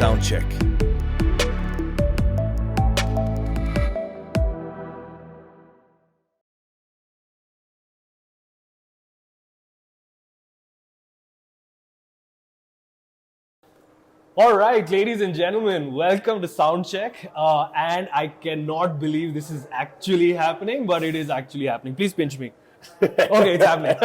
Soundcheck. All right, ladies and gentlemen, welcome to Soundcheck. And I cannot believe this is actually happening, but it is actually happening. Please pinch me. Okay, it's happening.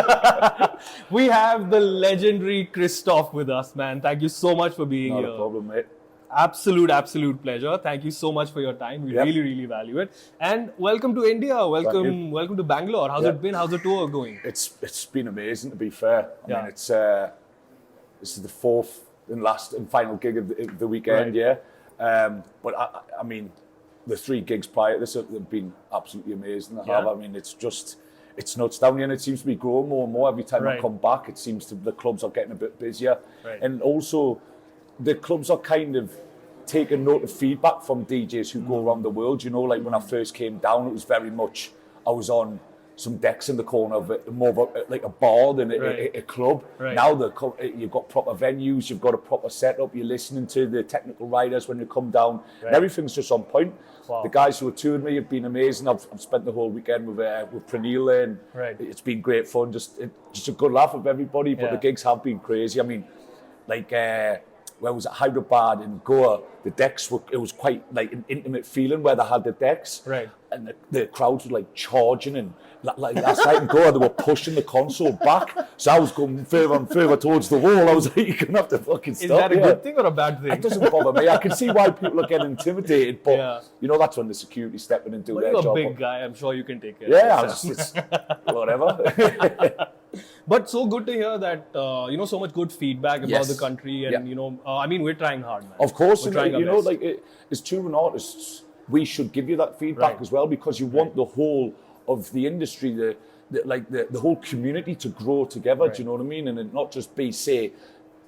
We have the legendary Cristoph with us, man. Thank you so much for being here. Not a problem, mate. Absolute pleasure. Thank you so much for your time. We really value it. And welcome to India. Welcome to Bangalore. How's it been? How's the tour going? It's been amazing, to be fair. I mean, it's this is the fourth and last and final gig of the weekend, but I mean, the 3 gigs prior to this have been absolutely amazing. I mean, it's nuts down here, and it seems to be growing more and more every time I come back. It seems the clubs are getting a bit busier, and also the clubs are kind of taking note of feedback from DJs who go around the world. You know, like when I first came down, it was very much I was on some decks in the corner of it, more of like a bar than a club. Now you've got proper venues, you've got a proper setup, you're listening to the technical riders when you come down, and everything's just on point. Wow. The guys who are touring me have been amazing. I've spent the whole weekend with Pryda, and it's been great fun. Just a good laugh with everybody, but the gigs have been crazy. I mean, like where was it, Hyderabad and Goa, the decks it was quite like an intimate feeling where they had the decks, and the crowds were like charging, and like last night in Goa they were pushing the console back, so I was going further and further towards the wall. I was like, you're gonna have to fucking stop. Is that a good thing or a bad thing? It doesn't bother me. I can see why people are getting intimidated, but you know, that's when the security step in and do their job. You're a big guy, I'm sure you can take it. It's whatever. But so good to hear that, so much good feedback about the country, and I mean, we're trying hard, man. Of course, as touring artists, we should give you that feedback as well, because you want the whole of the industry, the whole community to grow together. Do you know what I mean? And it not just be, say,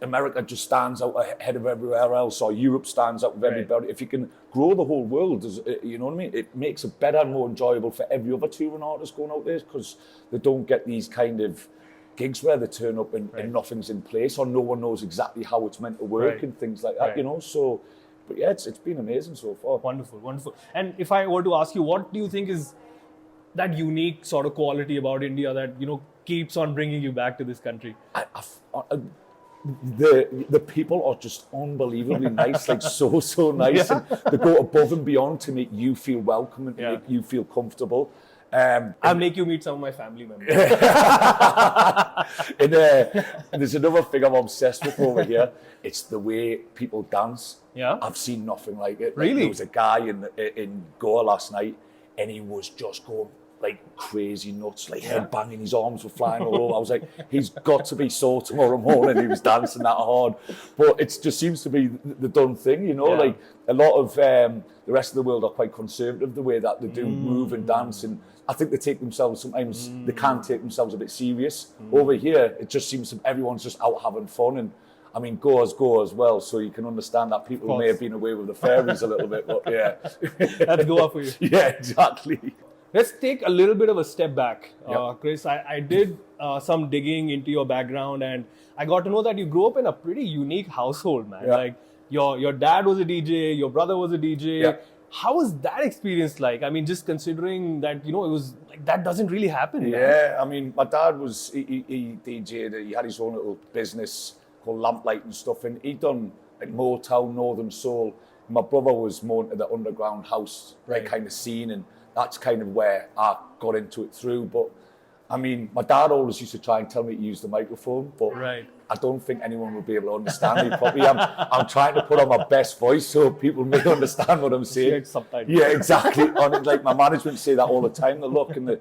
America just stands out ahead of everywhere else, or Europe stands out with everybody. If you can grow the whole world, you know what I mean? It makes it better and more enjoyable for every other touring artist going out there, because they don't get these kind of gigs where they turn up and nothing's in place, or no one knows exactly how it's meant to work and things like that, you know? So, but yeah, it's been amazing so far. Wonderful. And if I were to ask you, what do you think is that unique sort of quality about India that, keeps on bringing you back to this country? The people are just unbelievably nice, like so nice, and they go above and beyond to make you feel welcome and to make you feel comfortable. I'll make you meet some of my family members. And there's another thing I'm obsessed with over here. It's the way people dance. I've seen nothing like it. Really? Like, there was a guy in Goa last night, and he was just going like crazy nuts, like head banging, his arms were flying all over. I was like, he's got to be sore tomorrow morning. He was dancing that hard, but it just seems to be the done thing, you know. Like a lot of the rest of the world are quite conservative the way that they do move and dance, and I think they take themselves sometimes they can take themselves a bit serious. Over here, it just seems everyone's just out having fun, and I mean, Goa's Goa as well, so you can understand that people may have been away with the fairies a little bit, but That's Goa for you. Yeah, exactly. Let's take a little bit of a step back, Chris. I did some digging into your background, and I got to know that you grew up in a pretty unique household, man. Like your dad was a DJ, your brother was a DJ. How was that experience like? I mean, just considering that, it was like that doesn't really happen. Yeah, I mean, my dad was, he DJ'd, he had his own little business called Lamplight and stuff, and he'd done like Motown, Northern Soul. My brother was more into the underground house kind of scene, and that's kind of where I got into it through. But I mean, my dad always used to try and tell me to use the microphone, but I don't think anyone will be able to understand me properly. I'm trying to put on my best voice so people may understand what I'm saying. Yeah, exactly. And like my management say that all the time. They look and they're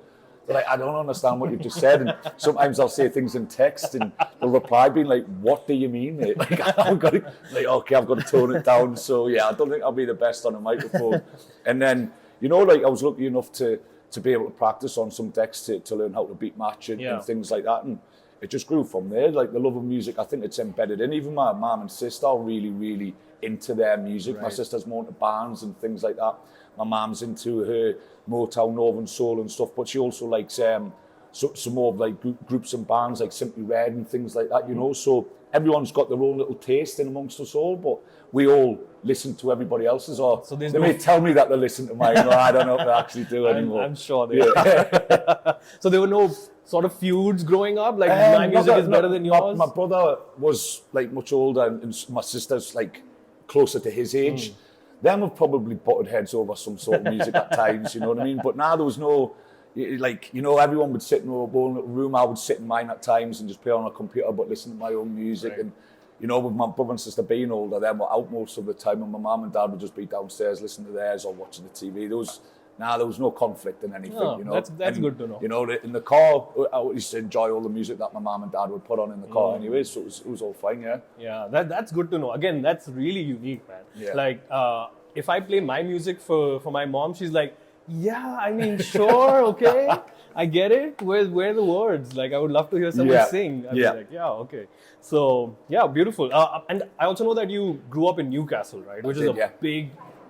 like, I don't understand what you've just said. And sometimes I'll say things in text and they'll reply being like, what do you mean, mate? Like, I've got to tone it down. So yeah, I don't think I'll be the best on a microphone. And then, like I was lucky enough to be able to practice on some decks to learn how to beat match and things like that. And it just grew from there. Like the love of music, I think it's embedded in. Even my mum and sister are really, really into their music. My sister's more into bands and things like that. My mum's into her Motown, Northern Soul and stuff, but she also likes some more of like groups and bands like Simply Red and things like that, So everyone's got their own little taste in amongst us all, but we all listen to everybody else's. Or So they may tell me that they listen to mine, or I don't know if they actually do anymore. I'm sure they are. So there were no sort of feuds growing up, like my music is better than yours? My brother was like much older, and my sister's like closer to his age. Them have probably butted heads over some sort of music at times, you know what I mean? But now there was no, like, you know, everyone would sit in a own little room. I would sit in mine at times and just play on a computer, but listen to my own music. Right. And, you know, with my brother and sister being older, them were out most of the time, and my mum and dad would just be downstairs listening to theirs or watching the TV. There was no conflict in anything, you know. That's good to know. You know, in the car, I used to enjoy all the music that my mum and dad would put on in the car anyway, so it was all fine, yeah. Yeah, that's good to know. Again, that's really unique, man. Yeah. Like, if I play my music for my mom, she's like, yeah, I mean, sure, okay, I get it. Where are the words? Like, I would love to hear someone sing. I'd be like, yeah, okay. So, yeah, beautiful. And I also know that you grew up in Newcastle, right? Which is a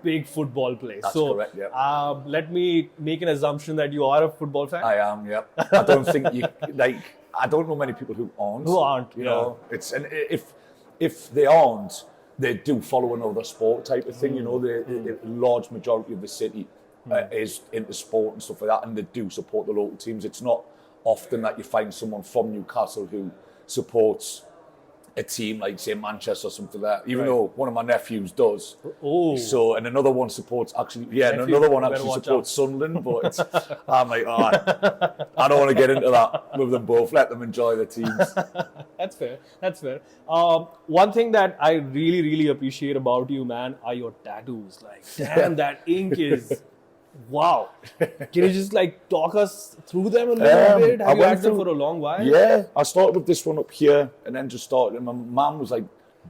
big football place. That's correct, yeah. Let me make an assumption that you are a football fan. I am, yeah. I don't think I don't know many people who aren't. You know, and if they aren't, they do follow another sport type of thing. You know, the large majority of the city is into sport and stuff like that, and they do support the local teams. It's not often that you find someone from Newcastle who supports a team like, say, Manchester or something like that, even though one of my nephews does. Oh. So, and another one supports another one actually supports Sunderland, but I'm like, I don't want to get into that with them both. Let them enjoy their teams. That's fair. One thing that I really, really appreciate about you, man, are your tattoos. Like, damn, that ink is... Wow. Can you just like talk us through them a little bit? Have you had them for a long while? Yeah, I started with this one up here and then just started. And my mum was like,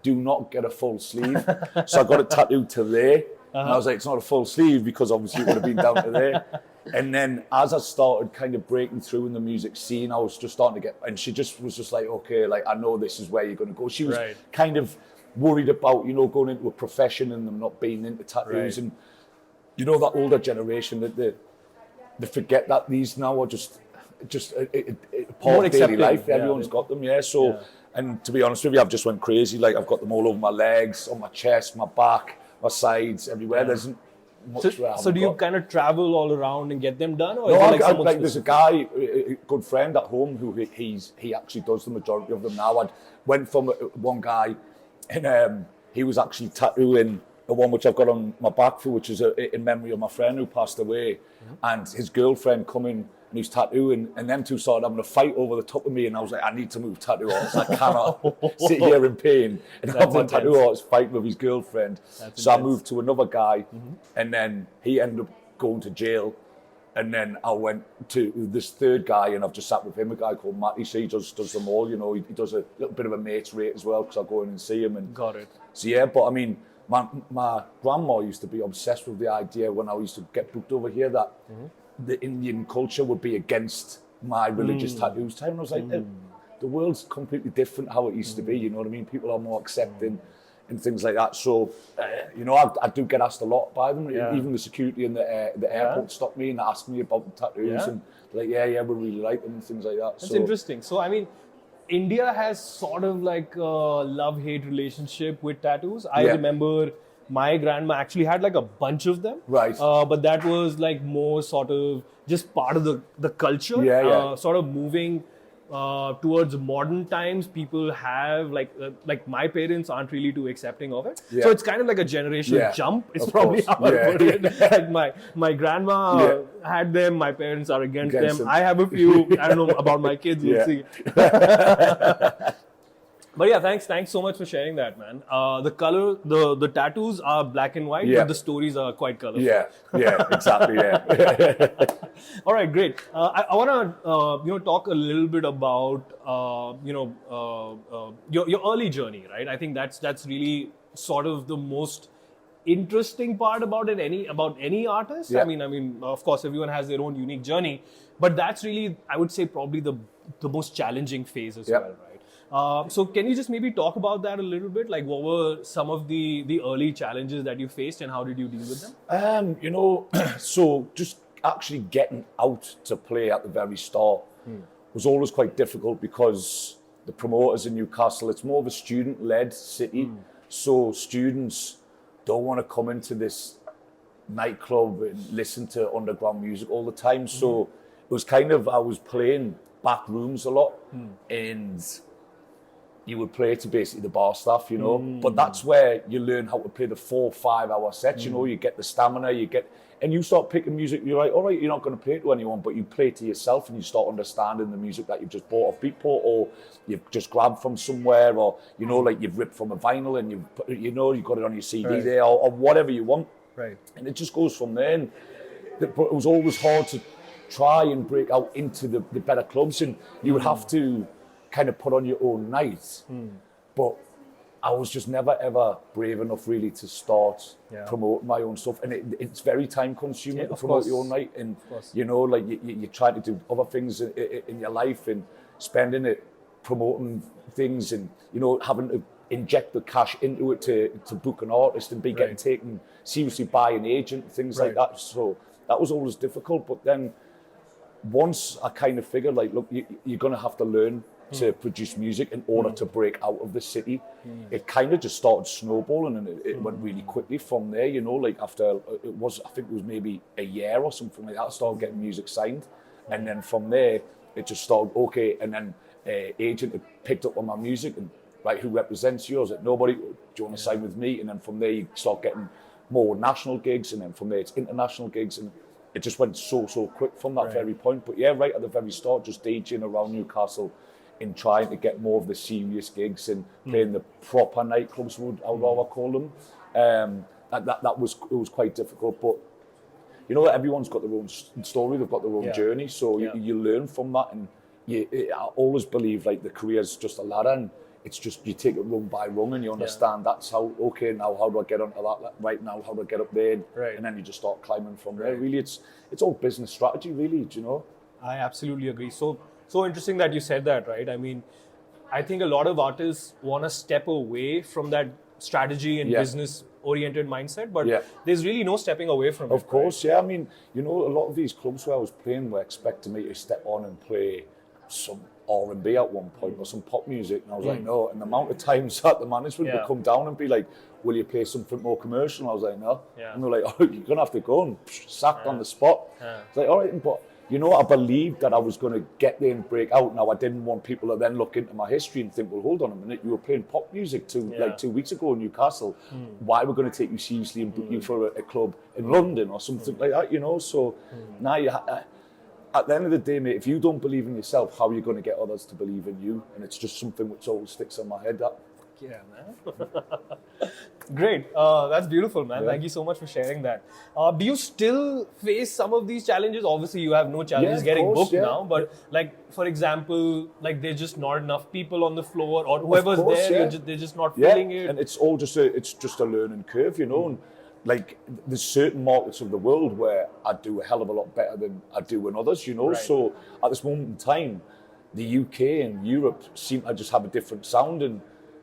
do not get a full sleeve. So I got it tattooed to there. And I was like, it's not a full sleeve because obviously it would have been down to there. And then as I started kind of breaking through in the music scene, I was just starting to get, and she just was just like, okay, like I know this is where you're going to go. She was kind of worried about, you know, going into a profession and them not being into tattoos. And you know, that older generation, that they forget that these now are just part of daily life. Everyone's got them, So, and to be honest with you, I've just went crazy. Like, I've got them all over my legs, on my chest, my back, my sides, everywhere. There isn't much where So do you kind of travel all around and get them done? Or no, is it like there's a guy, a good friend at home, who he actually does the majority of them now. I went from one guy, and he was actually tattooing the one which I've got on my back for, which is in memory of my friend who passed away, and his girlfriend coming and he's tattooing, and them two started having a fight over the top of me, and I was like, I need to move tattoo artists. I cannot sit here in pain and have my tattoo artist fight with his girlfriend. So I moved to another guy, and then he ended up going to jail, and then I went to this third guy, and I've just sat with him, a guy called Matty. So he does them all, you know. He does a little bit of a mate's rate as well, because I go in and see him. And got it. So yeah, but I mean, my grandma used to be obsessed with the idea when I used to get booked over here that the Indian culture would be against my religious tattoos time. And I was like, the world's completely different how it used to be, you know what I mean? People are more accepting and things like that. So, you know, I do get asked a lot by them. Even the security in the airport stop me and ask me about the tattoos and like, we really like them and things like that. That's interesting. So, I mean, India has sort of like a love-hate relationship with tattoos. I remember my grandma actually had like a bunch of them. Right. But that was like more sort of just part of the culture. Sort of moving towards modern times, people have like my parents aren't really too accepting of it. So it's kind of like a generation jump. It's probably how I put it. Like my grandma had them, my parents are against them. I have a few. I don't know about my kids. We'll see. But yeah, thanks so much for sharing that, man. The color, the tattoos are black and white, but the stories are quite colorful. Exactly. All right, great. I want to talk a little bit about your early journey, right? I think that's really sort of the most interesting part about any artist. I mean, of course, everyone has their own unique journey, but that's really, I would say, probably the most challenging phase as well, right? So can you just maybe talk about that a little bit? Like, what were some of the early challenges that you faced, and how did you deal with them? So just actually getting out to play at the very start was always quite difficult, because the promoters in Newcastle, it's more of a student-led city. So students don't want to come into this nightclub and listen to underground music all the time. So it was kind of, I was playing back rooms a lot, and you would play to basically the bar staff, you know. But that's where you learn how to play the 4-5 hour sets, you know. You get the stamina, and you start picking music. You're like, all right, you're not going to play to anyone, but you play to yourself, and you start understanding the music that you've just bought off Beatport, or you've just grabbed from somewhere, or, you know, like you've ripped from a vinyl and you've got it on your CD there, or whatever you want. Right. And it just goes from there. And but it was always hard to try and break out into the better clubs, and you would have to kind of put on your own night. But I was just never ever brave enough really to start promoting my own stuff, and it's very time consuming to promote your own night, and you know, like you try to do other things in your life and spending it promoting things, and you know, having to inject the cash into it to book an artist and be getting taken seriously by an agent, things like that. So that was always difficult. But then once I kind of figured, like, look, you're going to have to learn to produce music in order to break out of the city. It kind of just started snowballing, and it went really quickly from there, you know. Like after, I think it was maybe a year or something like that, I started getting music signed. And then from there, it just started, okay, and then agent had picked up on my music, and like, who represents you? I was like, nobody, do you want to sign with me? And then from there, you start getting more national gigs, and then from there, it's international gigs, and it just went so quick from that very point. But yeah, right at the very start, just DJing around Newcastle and trying to get more of the serious gigs and playing the proper nightclubs, I would rather call them. It was quite difficult, but you know, everyone's got their own story, they've got their own journey, so you learn from that, and I always believe, like, the career's just a ladder, and it's just, you take it rung by rung, and you understand that's how, okay, now how do I get onto that, right now, how do I get up there, and then you just start climbing from there. Really, it's all business strategy, really, do you know? I absolutely agree. So interesting that you said that, right? I mean, I think a lot of artists want to step away from that strategy and business-oriented mindset, but there's really no stepping away from it. Of course, I mean, you know, a lot of these clubs where I was playing were expecting me to step on and play some R&B at one point or some pop music, and I was like, no. And the amount of times that the management would come down and be like, will you play something more commercial? And I was like, no. And they're like, oh, you're going to have to go, and sacked on the spot. It's like, all right, but you know, I believed that I was going to get there and break out. Now, I didn't want people to then look into my history and think, well, hold on a minute, you were playing pop music like 2 weeks ago in Newcastle. Why are we going to take you seriously and book you for a club in London or something like that, you know? So now at the end of the day, mate, if you don't believe in yourself, how are you going to get others to believe in you? And it's just something which always sticks in my head. Yeah, man. Great. That's beautiful, man. Thank you so much for sharing that. Do you still face some of these challenges? Obviously, you have no challenges getting booked now, but like, for example, like, there's just not enough people on the floor, or whoever's there, they're just not filling it. And it's all just a learning curve, you know. And like, there's certain markets of the world where I do a hell of a lot better than I do in others, you know. So at this moment in time, the UK and Europe seem to just have a different sound, and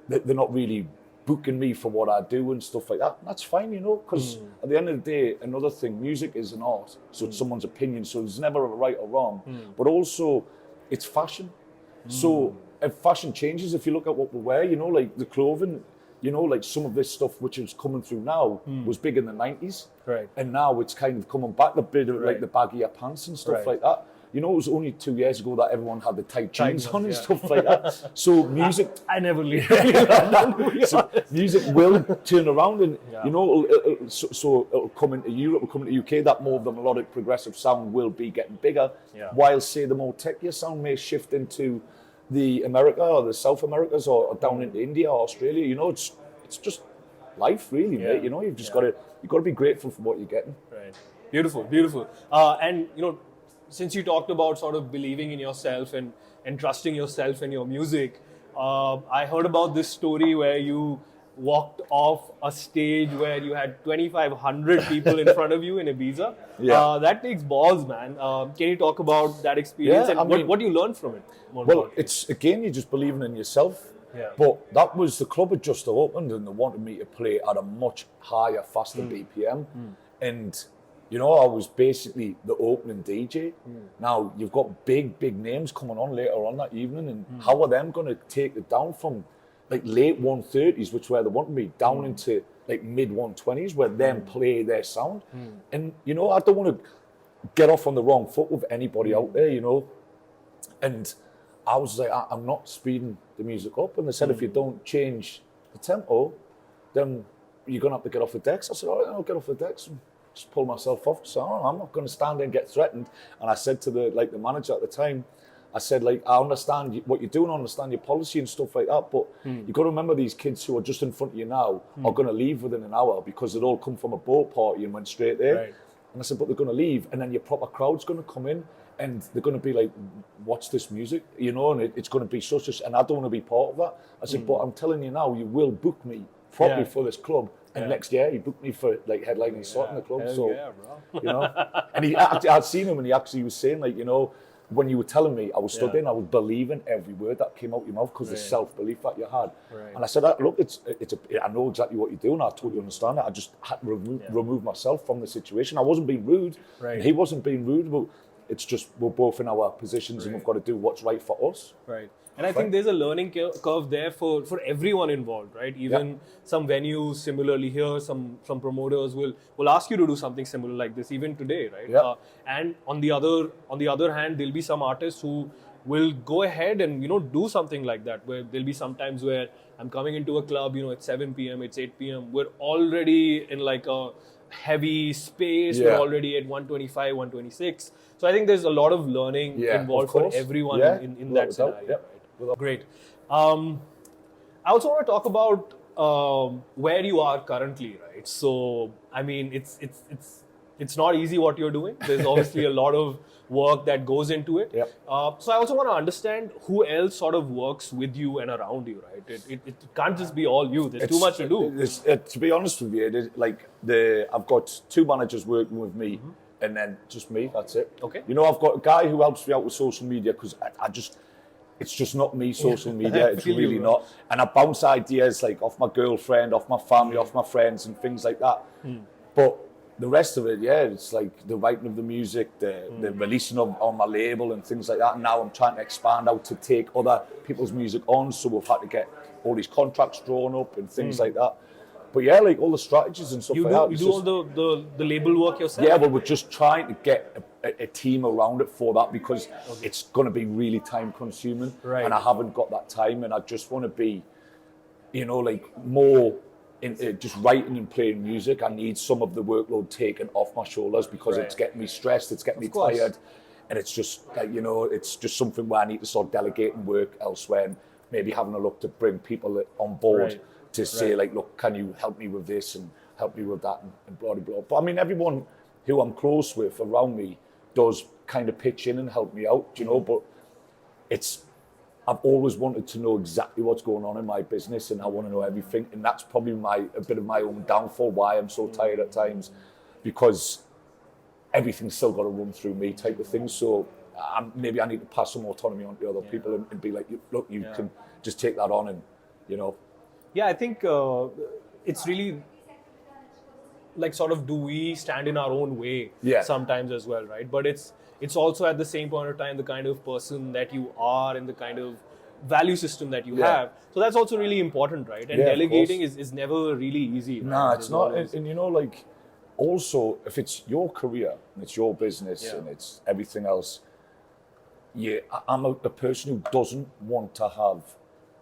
they're not really booking me for what I do and stuff like that. That's fine, you know, because at the end of the day, another thing, music is an art, so it's someone's opinion, so there's never a right or wrong, but also it's fashion. So if fashion changes, if you look at what we wear, you know, like the clothing, you know, like some of this stuff which is coming through now was big in the 90s, and now it's kind of coming back a bit of like the baggier pants and stuff like that. You know, it was only 2 years ago that everyone had the tight jeans on and stuff like that. So music... I never really so music will turn around, and, you know, so it'll come into Europe, it'll come into UK, that more of the melodic progressive sound will be getting bigger, while, say, the more techier sound may shift into the America or the South Americas or down into India or Australia. You know, it's just life, really, mate. You know, you've just got to be grateful for what you're getting. Right. Beautiful. And, you know, since you talked about sort of believing in yourself and trusting yourself and your music, I heard about this story where you walked off a stage where you had 2,500 people in front of you in Ibiza. That takes balls, man. Can you talk about that experience and what you learned from it? Well, it's, again, you're just believing in yourself. But that was, the club had just opened, and they wanted me to play at a much higher, faster BPM. And You know, I was basically the opening DJ. Now, you've got big names coming on later on that evening, and how are them going to take it down from like late 130s, which where they want to be, down into like mid 120s, where them play their sound? And, you know, I don't want to get off on the wrong foot with anybody out there, you know. And I was like, I'm not speeding the music up. And they said, if you don't change the tempo, then you're going to have to get off the decks. I said, all right, I'll get off the decks and just pull myself off. So I'm not going to stand there and get threatened. And I said to the manager at the time, I said, like, I understand what you're doing, I understand your policy and stuff like that, but you've got to remember these kids who are just in front of you now are going to leave within an hour because they'd all come from a boat party and went straight there. Right. And I said, but they're going to leave, and then your proper crowd's going to come in, and they're going to be like, what's this music? You know, and it's going to be such a... And I don't want to be part of that. I said, but I'm telling you now, you will book me properly for this club. And next year, he booked me for like headlining slot in the club. So, bro. you know, and I'd seen him, and he actually was saying, like, you know, when you were telling me, I was stood in, I was believing every word that came out your mouth because the self-belief that you had. Right. And I said, look, I know exactly what you're doing. I totally understand it. I just had to remove myself from the situation. I wasn't being rude. Right. He wasn't being rude, but it's just we're both in our positions and we've got to do what's right for us. Right. And I think there's a learning curve there for everyone involved, right? Even some venues, similarly here, some promoters will ask you to do something similar like this, even today, right? Yeah. And on the other hand, there'll be some artists who will go ahead and, you know, do something like that, where there'll be some times where I'm coming into a club, you know, it's 7 p.m., it's 8 p.m., we're already in like a heavy space, we're already at 125, 126. So I think there's a lot of learning involved for everyone in that scenario. Yeah. Great. I also want to talk about where you are currently, right? So, I mean, it's not easy what you're doing. There's obviously a lot of work that goes into it. Yep. So I also want to understand who else sort of works with you and around you, right? It can't just be all you. There's too much to do. To be honest with you, I've got 2 managers working with me, and then just me. That's it. Okay. You know, I've got a guy who helps me out with social media because it's just not me, social media. It's really not. And I bounce ideas like off my girlfriend, off my family, off my friends and things like that. But the rest of it, it's like the writing of the music, the releasing on my label and things like that. And now I'm trying to expand out to take other people's music on. So we've had to get all these contracts drawn up and things like that. But like all the strategies and stuff like that. You do all the label work yourself? Yeah, but we're just trying to get a team around it for that because it's going to be really time consuming. Right. And I haven't got that time, and I just want to be, you know, like more into just writing and playing music. I need some of the workload taken off my shoulders because it's getting me stressed, it's getting me tired. And it's just like, you know, it's just something where I need to start delegating work elsewhere and maybe having a look to bring people on board to say like, look, can you help me with this and help me with that and blah, blah, blah. But I mean, everyone who I'm close with around me does kind of pitch in and help me out, you know, but I've always wanted to know exactly what's going on in my business and I want to know everything. And that's probably a bit of my own downfall, why I'm so tired at times, because everything's still got to run through me type of thing. So maybe I need to pass some autonomy on to other people and be like, look, you can just take that on and, you know. Yeah, I think it's really like sort of, do we stand in our own way sometimes as well, right? But it's also at the same point of time the kind of person that you are and the kind of value system that you have. So that's also really important, right? And delegating is never really easy. Right? No, it's not. And you know, like, also, if it's your career and it's your business and it's everything else, I'm a person who doesn't want to have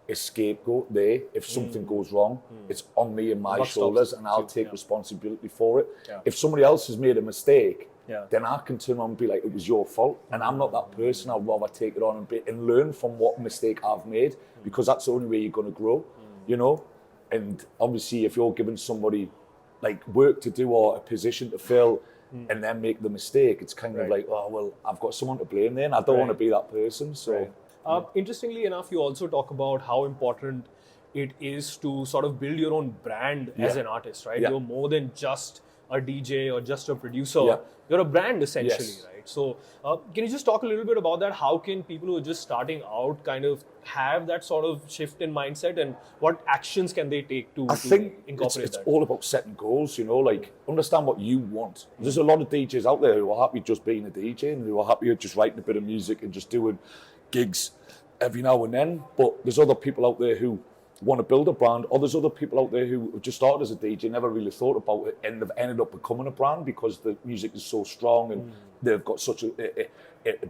a scapegoat there. If something goes wrong, it's on me and my shoulders and I'll take responsibility for it. Yeah. If somebody else has made a mistake, then I can turn on and be like, it was your fault. And I'm not that person. I'd rather take it on and learn from what mistake I've made, because that's the only way you're going to grow, you know? And obviously, if you're giving somebody like work to do or a position to fill and then make the mistake, it's kind of like, oh, well, I've got someone to blame then. I don't want to be that person. So. Interestingly enough, you also talk about how important it is to sort of build your own brand as an artist, right? You're more than just a DJ or just a producer. Yeah. You're a brand essentially, Yes. right? So can you just talk a little bit about that? How can people who are just starting out kind of have that sort of shift in mindset, and what actions can they take to, I think incorporate it's that? all about setting goals, you know, like understand what you want. There's a lot of DJs out there who are happy just being a DJ and who are happy just writing a bit of music and just doing gigs every now and then. But there's other people out there who want to build a brand, or there's other people out there who have just started as a DJ, never really thought about it, and they've ended up becoming a brand because the music is so strong and they've got such a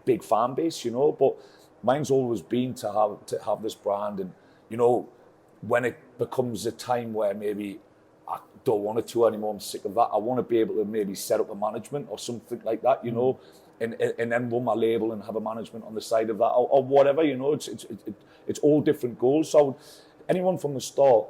big fan base, you know. But mine's always been to have this brand, and you know, when it becomes a time where maybe I don't want to tour anymore, I'm sick of that, I want to be able to maybe set up a management or something like that, you know, and then run my label and have a management on the side of that, or whatever, you know. It's all different goals. So anyone from the start,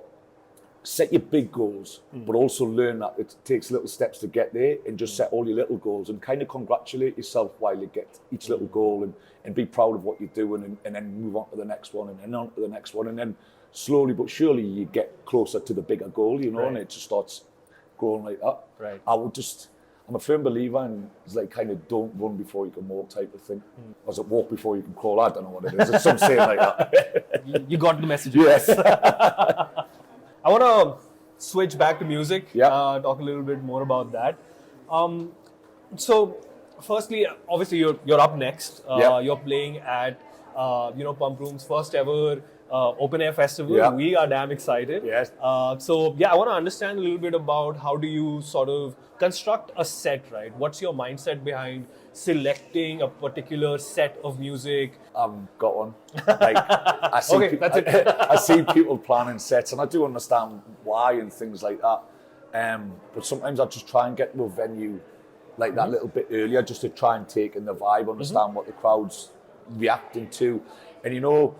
set your big goals, but also learn that it takes little steps to get there, and just set all your little goals and kind of congratulate yourself while you get each little goal, and be proud of what you're doing, and then move on to the next one, and then on to the next one, and then slowly but surely you get closer to the bigger goal, you know, Right. and it just starts growing like that. Right. I'm a firm believer in, it's like kind of don't run before you can walk type of thing. Or is it walk before you can crawl? I don't know what it is. It's some saying like that. You got the message. Yes. I want to switch back to music. Yeah. Talk a little bit more about that. So, firstly, obviously you're up next. Yeah. You're playing at Pumproom's first ever open air festival. Yeah. We are damn excited. Yes. So yeah, I want to understand a little bit about how do you sort of construct a set, right? What's your mindset behind selecting a particular set of music? I've got one. Like, I see Okay, that's it. I see people planning sets, and I do understand why and things like that. But sometimes I just try and get to a venue like that a little bit earlier, just to try and take in the vibe, understand what the crowd's reacting to, and you know,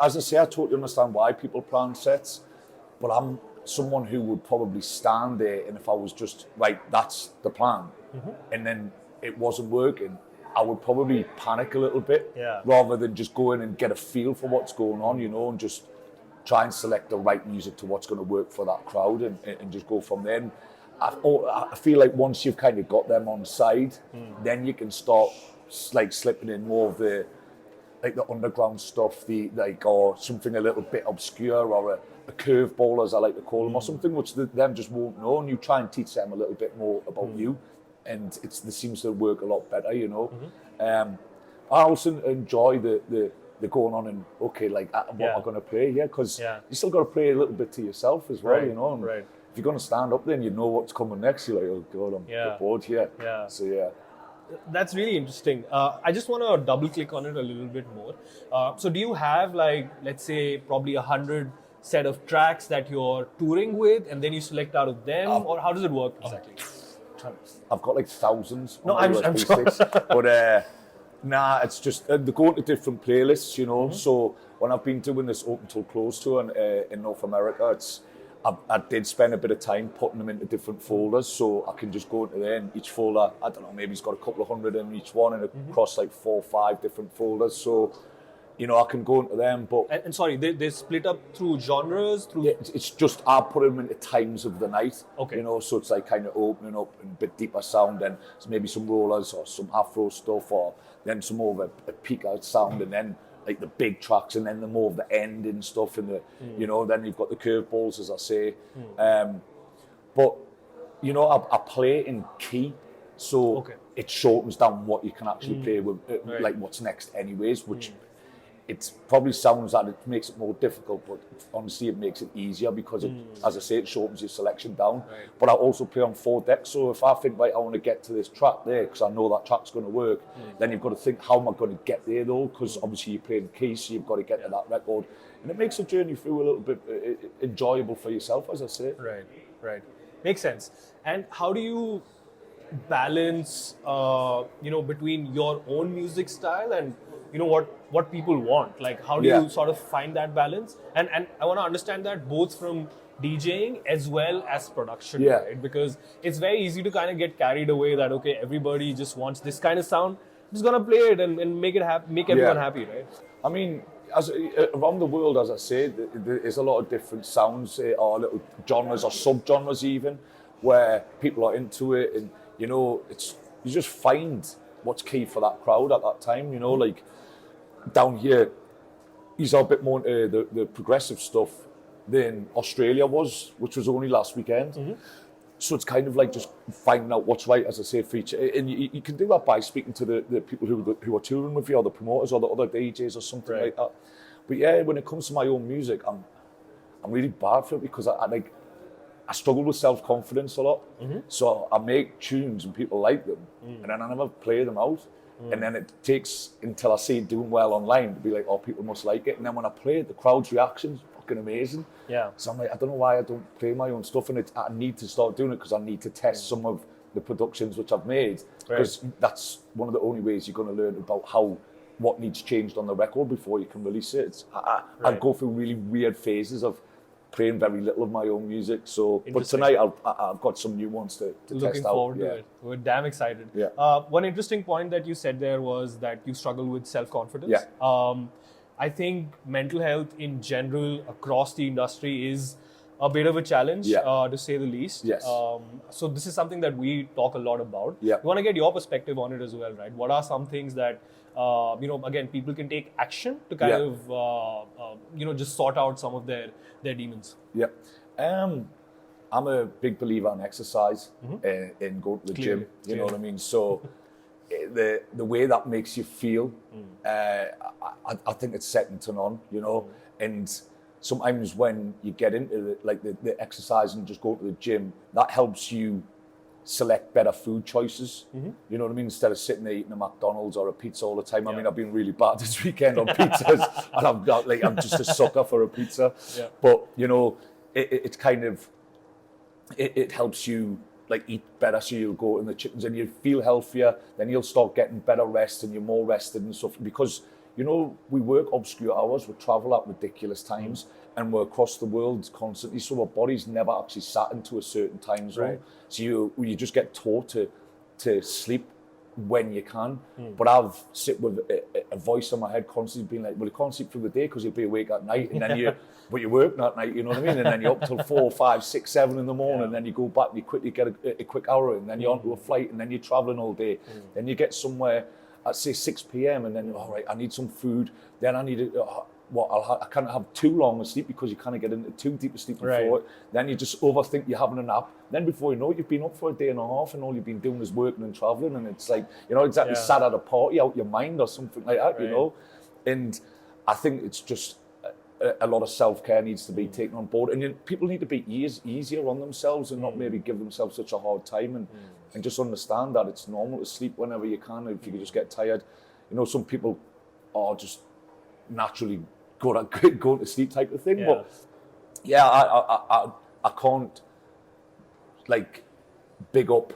as I say, I totally understand why people plan sets, but I'm someone who would probably stand there, and if I was just right, that's the plan, and then it wasn't working, I would probably panic a little bit, Yeah. rather than just go in and get a feel for what's going on, you know, and just try and select the right music to what's going to work for that crowd, and just go from there. And I feel like once you've kind of got them on side, then you can start like slipping in more of the underground stuff, or something a little bit obscure, or a curveball, as I like to call them, or something which them just won't know, and you try and teach them a little bit more about you, and it seems to work a lot better, you know. I also enjoy the going on and what am I going to play? Yeah, because you still got to play a little bit to yourself as well, Right, you know. And right. if you're going to stand up, then you know what's coming next. You're like, oh god, I'm a bit bored here. Yeah. So yeah. That's really interesting. I just want to double click on it a little bit more. So do you have let's say probably 100 set of tracks that you're touring with, and then you select out of them, or how does it work exactly? I've got like thousands. No, on my I'm USB sure. sticks, but nah, it's just they go into different playlists, you know. So when I've been doing this open till close tour in North America, I did spend a bit of time putting them into different folders, so I can just go into there, and each folder, I don't know, maybe it's got a couple of hundred in each one, and across like 4 or 5 different folders. So, you know, I can go into them, but And sorry, they split up through genres, through. yeah, it's just I put them into times of the night. Okay. You know, so it's like kind of opening up and a bit deeper sound, and maybe some rollers or some Afro stuff, or then some more of a peak out sound, and then like the big tracks, and then the more of the end and stuff, and the you know, then you've got the curveballs, as I say. But you know, I play in key, so it shortens down what you can actually play with, like what's next, anyways, which. It probably sounds that it makes it more difficult, but honestly it makes it easier because, as I say, it shortens your selection down. Right. But I also play on 4 decks, so if I think, right, I want to get to this track there because I know that track's going to work, then you've got to think, how am I going to get there though? Because obviously you're playing keys, so you've got to get to that record. And it makes the journey through a little bit enjoyable for yourself, as I say. Right. Makes sense. And how do you balance, between your own music style and what people want? Like, how do you sort of find that balance? And I want to understand that both from DJing as well as production, right? Because it's very easy to kind of get carried away that, okay, everybody just wants this kind of sound. I'm just going to play it and make it make everyone happy, right? I mean, around the world, as I say, there's a lot of different sounds or little genres or sub-genres even. where people are into it, and you know, you just find what's key for that crowd at that time. You know, like down here, he's a bit more into the progressive stuff than Australia was, which was only last weekend. So it's kind of like just finding out what's right, as I say, for each. And you can do that by speaking to the people who are touring with you, or the promoters, or the other DJs, or something like that. But yeah, when it comes to my own music, I'm really bad for it, because I struggle with self-confidence a lot. So I make tunes and people like them, and then I never play them out. And then it takes until I see it doing well online to be like, oh, people must like it. And then when I play it, the crowd's reaction's fucking amazing. Yeah. So I'm like, I don't know why I don't play my own stuff, and I need to start doing it, because I need to test some of the productions which I've made, because that's one of the only ways you're going to learn about what needs changed on the record before you can release it. I go through really weird phases of playing very little of my own music. So, but tonight I've got some new ones to test out. Looking forward to it. We're damn excited. Yeah. One interesting point that you said there was that you struggle with self-confidence. Yeah. I think mental health in general across the industry is a bit of a challenge, to say the least. Yes. So this is something that we talk a lot about. Yeah. We want to get your perspective on it as well, right? What are some things that again, people can take action to kind of, just sort out some of their demons? Yeah. I'm a big believer in exercise, in going to the gym. You know what I mean? So the way that makes you feel, I think it's second to none, you know? And sometimes when you get into the exercise and just go to the gym, that helps you select better food choices. You know what I mean? Instead of sitting there eating a McDonald's or a pizza all the time. I mean, I've been really bad this weekend on pizzas, and I'm just a sucker for a pizza. Yeah. But you know, it's kind of it helps you eat better, so you'll go in the chickens and you feel healthier. Then you'll start getting better rest, and you're more rested and stuff, because you know, we work obscure hours, we travel at ridiculous times, and we're across the world constantly, so our body's never actually sat into a certain time zone. Right. So you just get taught to sleep when you can. But I've sit with a voice in my head constantly being like, well, you can't sleep through the day because you'll be awake at night, and then you work that night, you know what I mean? And then you're up till 4, 5, 6, 7 in the morning, and then you go back, you quickly get a quick hour, and then you're onto a flight, and then you're traveling all day. Then you get somewhere at say 6 p.m. and then, all right, I need some food. Then I need I can't have too long a sleep, because you kind of get into too deep a sleep before it. Then you just overthink you're having a nap. Then before you know it, you've been up for a day and a half, and all you've been doing is working and traveling, and it's like, you know, exactly sat at a party out your mind or something like that, you know. And I think it's just a lot of self-care needs to be taken on board, and people need to be easier on themselves, and not maybe give themselves such a hard time, and just understand that it's normal to sleep whenever you can. If you just get tired, you know, some people are just naturally good at going to sleep type of thing. But yeah, I can't big up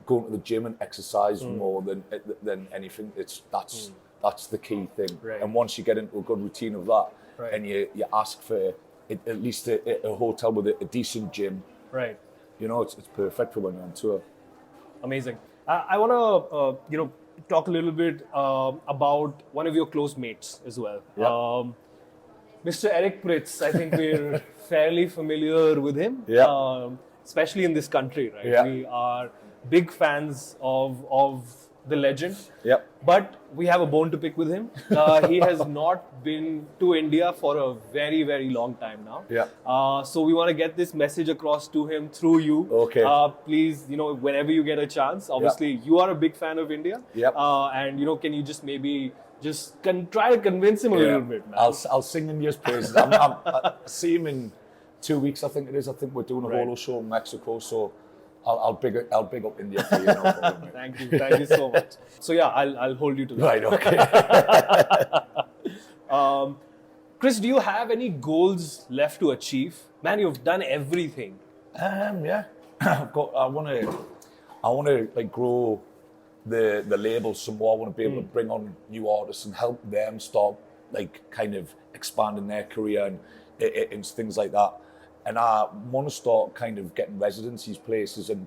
going to the gym and exercise more than anything. That's the key thing. Right. And once you get into a good routine of that, and you ask for at least a hotel with a decent gym, right? You know, it's perfect for when you're on tour. Amazing. I want to talk a little bit about one of your close mates as well. Yeah. Mr. Eric Prydz, I think we're fairly familiar with him, especially in this country, right? Yeah. We are big fans of the legend, but we have a bone to pick with him. He has not been to India for a very, very long time now. Yeah. So we want to get this message across to him through you. Okay. Please, whenever you get a chance, obviously you are a big fan of India. And can you just maybe try to convince him a little bit, man? I'll sing India's praises. I see him in 2 weeks, I think it is. I think we're doing a holo show in Mexico, so I'll big up India for you. No problem, Thank you so much. So yeah, I'll hold you to that. Right, okay. Chris, do you have any goals left to achieve? Man, you've done everything. Yeah, I want to grow the labels some more. I want to be able to bring on new artists and help them start kind of expanding their career and things like that. And I want to start kind of getting residencies places, and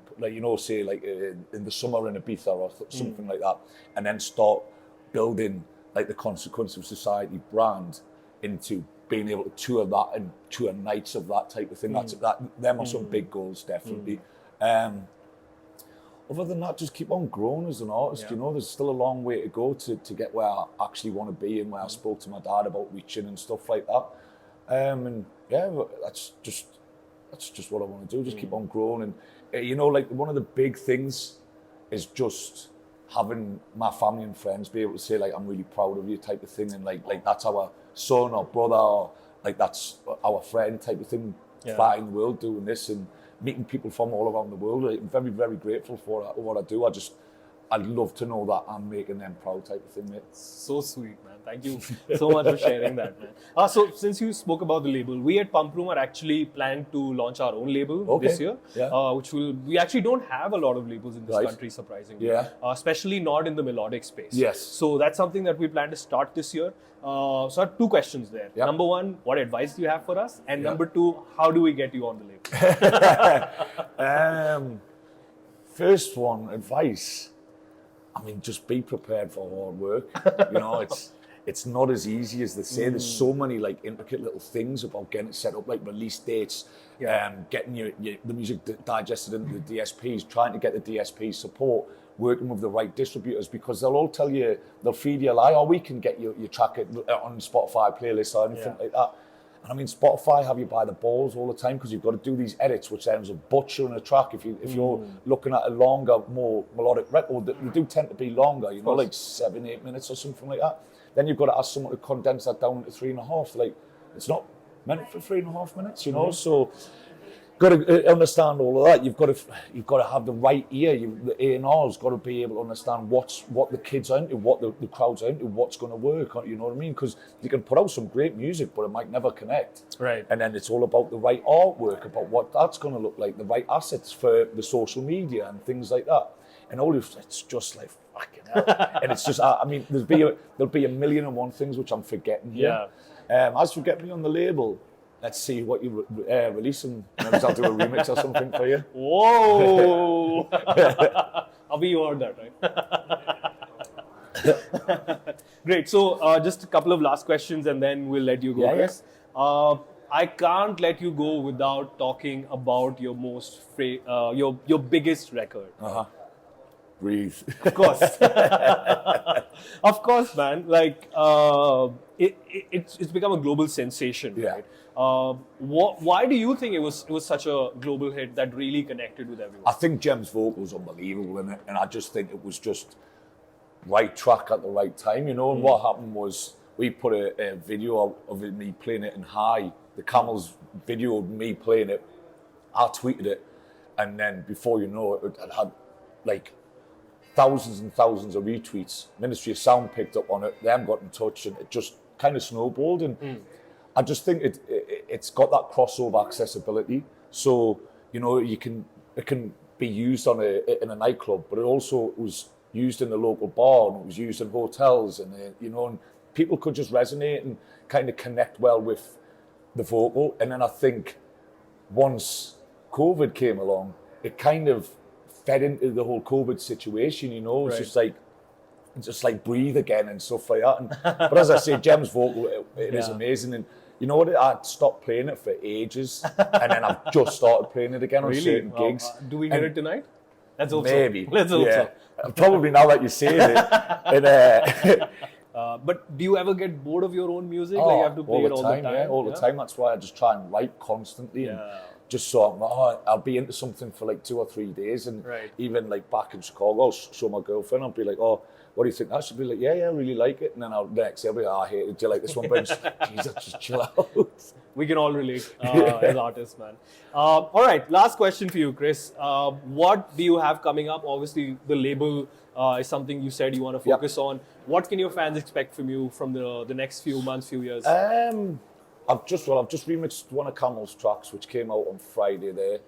say in the summer in Ibiza or something like that, and then start building the Consequence of Society brand into being able to tour that and tour nights of that type of thing. Them are some big goals, definitely. Other than that, just keep on growing as an artist. You know, there's still a long way to go to get where I actually want to be and where I spoke to my dad about reaching and stuff like that. And yeah, that's just what I want to do. Just keep on growing. And you know, like one of the big things is just having my family and friends be able to say like, I'm really proud of you type of thing. And like that's our son or brother, or like that's our friend type of thing, flying the world doing this and meeting people from all around the world. I'm very, very grateful for what I do. I'd love to know that I'm making them proud type of thing, mate. So sweet, man. Thank you so much for sharing that, man. So since you spoke about the label, we at Pumproom are actually planning to launch our own label this year, we actually don't have a lot of labels in this country, surprisingly. Especially not in the melodic space. Yes. So that's something that we plan to start this year. So I have two questions there. Number one, what advice do you have for us? And number two, how do we get you on the label? First one, advice. I mean, just be prepared for hard work. You know, it's not as easy as they say. There's so many like intricate little things about getting it set up, like release dates, getting the music digested into the DSPs, trying to get the DSP support, working with the right distributors, because they'll all tell you, they'll feed you a lie, or we can get your track on Spotify playlist or anything like that. And I mean, Spotify have you by the balls all the time because you've got to do these edits, which ends up butchering a track. If you're looking at a longer, more melodic record, they do tend to be longer, you know, like 7-8 minutes or something like that. Then you've got to ask someone to condense that down to 3.5. Like, it's not meant for 3.5 minutes, you know. So, got to understand all of that. You've got to have the right ear. The A&R's got to be able to understand what the kids are into, what the crowd's are into, what's going to work. You know what I mean? Because you can put out some great music, but it might never connect. Right. And then it's all about the right artwork, about what that's going to look like, the right assets for the social media and things like that. And all of it's just like fucking hell. And it's just, I mean, there'll be a million and one things which I'm forgetting here. As for getting me on the label, let's see what you release, and maybe I'll do a remix or something for you. Whoa! Abhi, you heard that, right? Great. So, just a couple of last questions, and then we'll let you go, Chris. I can't let you go without talking about your your biggest record. Breathe. Of course. Of course, man. Like, it's become a global sensation, right? Why do you think it was such a global hit that really connected with everyone? I think Jem's vocal was unbelievable in it, and I just think it was just right track at the right time, you know. And what happened was we put a video of me playing it in high. The Camels videoed me playing it. I tweeted it, and then before you know it, it had like thousands and thousands of retweets. Ministry of Sound picked up on it. They haven't got in touch, and it just kind of snowballed. And I just think it's got that crossover accessibility. So, you know, it can be used in a nightclub, but it also was used in the local bar, and it was used in hotels, and you know, and people could just resonate and kind of connect well with the vocal. And then I think once COVID came along, it kind of fed into the whole COVID situation, you know. It's just like breathe again and stuff like that. And, but as I say, Jem's vocal, it is amazing. And you know what? I stopped playing it for ages, and then I've just started playing it again on certain gigs. Do we hear it tonight? Let's hope maybe. So. Let's hope so. Probably now that you say it. But do you ever get bored of your own music? Like you have to play it all the time? Yeah, all the time. That's why I just try and write constantly. And just so I'll be into something for like 2 or 3 days. And even like back in Chicago, I'll show my girlfriend, I'll be like, oh, what do you think? I should be like, yeah, I really like it. And then next day I'll be like, I hate it. Do you like this one? But Jesus, just chill out. We can all relate as artists, man. All right, last question for you, Chris. What do you have coming up? Obviously, the label is something you said you want to focus on. What can your fans expect from you from the next few months, few years? I've just remixed one of Camel's tracks, which came out on Friday there.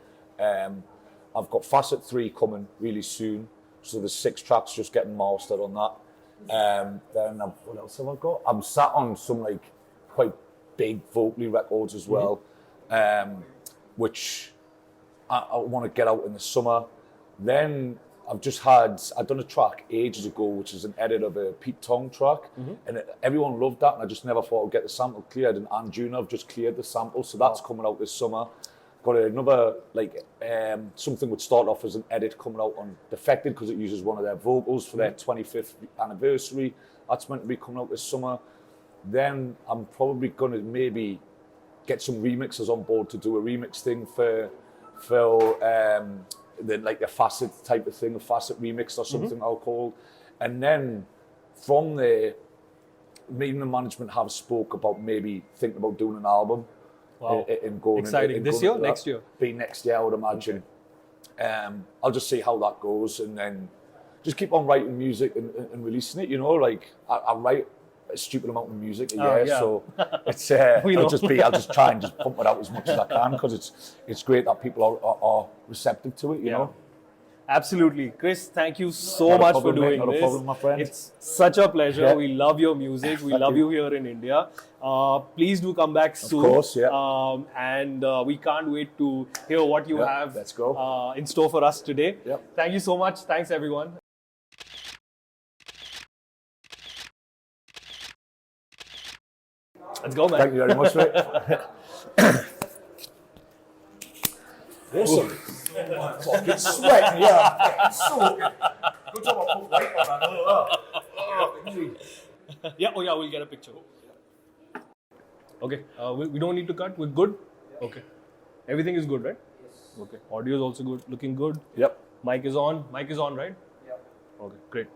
I've got Facet 3 coming really soon. So there's 6 tracks just getting mastered on that. Then what else have I got? I'm sat on some like quite big vocally records as well, which I want to get out in the summer. Then I've done a track ages ago, which is an edit of a Pete Tong track, and everyone loved that, and I just never thought I'd get the sample cleared. And Anjuna have just cleared the sample, so that's coming out this summer. got another something would start off as an edit coming out on Defected because it uses one of their vocals for their 25th anniversary. That's meant to be coming out this summer. Then I'm probably going to maybe get some remixers on board to do a remix thing for the facet type of thing, a facet remix or something I'll call. And then from there, me and the management have spoke about maybe thinking about doing an album. Wow. And going exciting. This year? Next year? Be next year, I would imagine. I'll just see how that goes and then just keep on writing music and releasing it, you know, like I write a stupid amount of music a year, so it's I'll just try and just pump it out as much as I can because it's great that people are receptive to it, you know. Absolutely. Chris, thank you so much for doing this. Not a problem, my friend. It's such a pleasure. Yeah. We love your music. We love you here in India. Please do come back soon. Of course, yeah. And we can't wait to hear what you have let's go. In store for us today. Yep. Thank you so much. Thanks, everyone. Let's go, man. Thank you very much, mate. Awesome. Fucking sweating, yeah. So good. Good job I put light on that. Yeah, we'll get a picture. Okay, we don't need to cut. We're good? Okay. Everything is good, right? Yes. Okay. Audio is also good. Looking good. Yep. Mic is on. Mic is on, right? Yep. Okay, great.